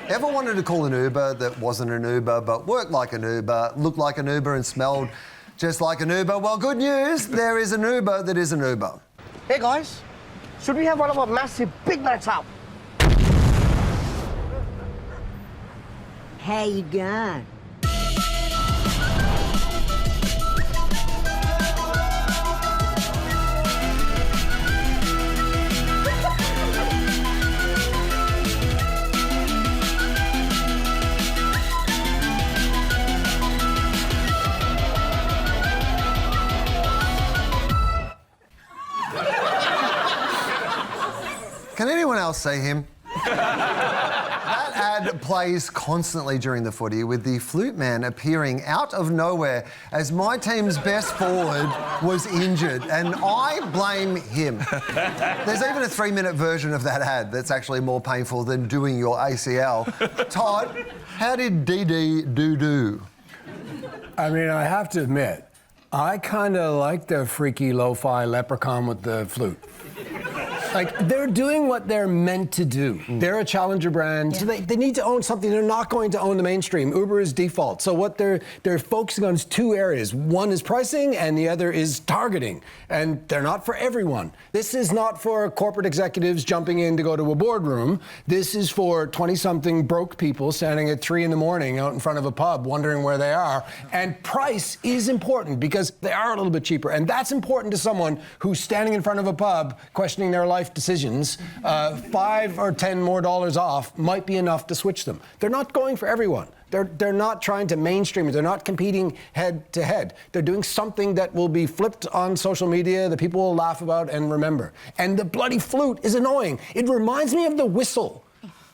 Ever wanted to call an Uber that wasn't an Uber, but worked like an Uber, looked like an Uber and smelled just like an Uber? Well, good news, there is an Uber that is an Uber. Hey, guys. Should we have one of our massive big nights out? How you going? Can anyone else see him? That ad plays constantly during the footy, with the flute man appearing out of nowhere as my team's best forward was injured, and I blame him. There's even a 3-minute version of that ad that's actually more painful than doing your ACL. Todd, how did DiDi do? I mean, I have to admit, I kind of like the freaky lo-fi leprechaun with the flute. Like, they're doing what they're meant to do. They're a challenger brand, so they need to own something. They're not going to own the mainstream. Uber is default. So what they're focusing on is 2 areas. One is pricing, and the other is targeting. And they're not for everyone. This is not for corporate executives jumping in to go to a boardroom. This is for 20-something broke people standing at 3 in the morning out in front of a pub wondering where they are. And price is important because they are a little bit cheaper. And that's important to someone who's standing in front of a pub questioning their life decisions. $5 or $10 more off might be enough to switch them. They're not going for everyone. They're not trying to mainstream it. They're not competing head to head. They're doing something that will be flipped on social media that people will laugh about and remember. And the bloody flute is annoying. It reminds me of the whistle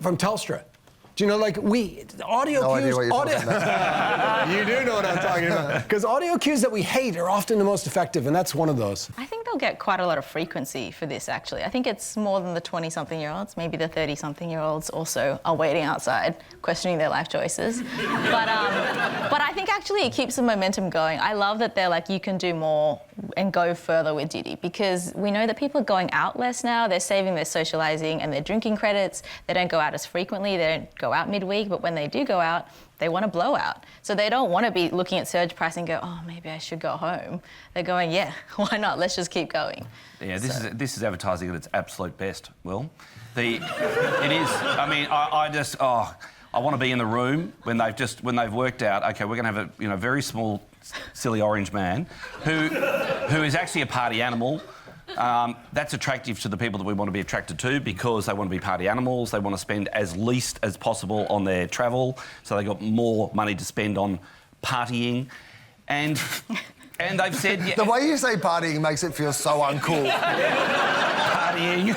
from Telstra. Do you know, like, audio No cues... idea what you're talking about. You do know what I'm talking about. Because audio cues that we hate are often the most effective, and that's one of those. I think they'll get quite a lot of frequency for this, actually. I think it's more than the 20-something-year-olds. Maybe the 30-something-year-olds also are waiting outside, questioning their life choices. But I think, actually, it keeps the momentum going. I love that they're like, you can do more and go further with DiDi, because we know that people are going out less now. They're saving their socialising and their drinking credits. They don't go out as frequently. They don't go out midweek, but when they do go out, they want to blow out. So they don't want to be looking at surge price and go, oh, maybe I should go home. They're going, yeah, why not? Let's just keep going. Yeah, this is advertising at its absolute best, Wil. It is. I mean, I want to be in the room when they've worked out, okay, we're going to have a very small, silly orange man who is actually a party animal. That's attractive to the people that we want to be attracted to, because they want to be party animals. They want to spend as least as possible on their travel, so they got more money to spend on partying. And they've said... Yeah, the way you say partying makes it feel so uncool. Partying.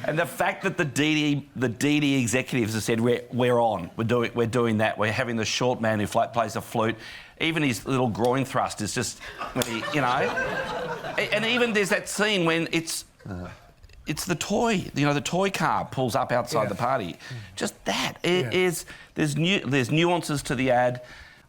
And the fact that the DiDi executives have said, we're on, we're doing that. We're having the short man who plays the flute. Even his little groin thrust is just, when he, And even there's that scene when it's the toy, the toy car pulls up outside the party. Just that. There's nuances to the ad.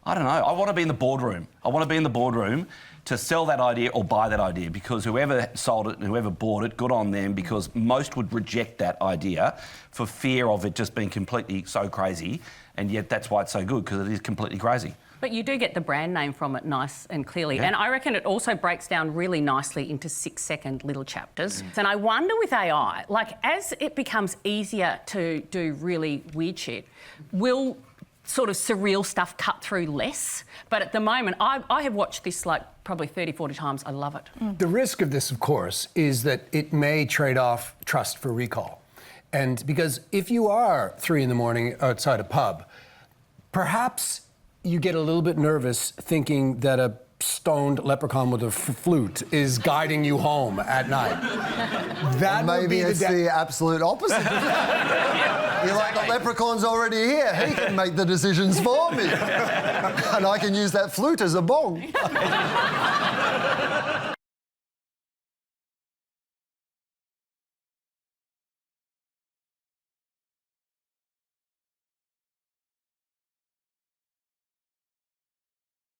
I don't know. I want to be in the boardroom. I want to be in the boardroom to sell that idea or buy that idea, because whoever sold it and whoever bought it, good on them, because most would reject that idea for fear of it just being completely so crazy, and yet that's why it's so good, because it is completely crazy. But you do get the brand name from it nice and clearly. Yeah. And I reckon it also breaks down really nicely into 6-second little chapters. And I wonder with AI, like, as it becomes easier to do really weird shit, will sort of surreal stuff cut through less? But at the moment, I have watched this like probably 30, 40 times. I love it. The risk of this, of course, is that it may trade off trust for recall. And because if you are 3 in the morning outside a pub, perhaps you get a little bit nervous thinking that a stoned leprechaun with a flute is guiding you home at night. That maybe it's the absolute opposite. You're like, the leprechaun's already here. He can make the decisions for me. And I can use that flute as a bong.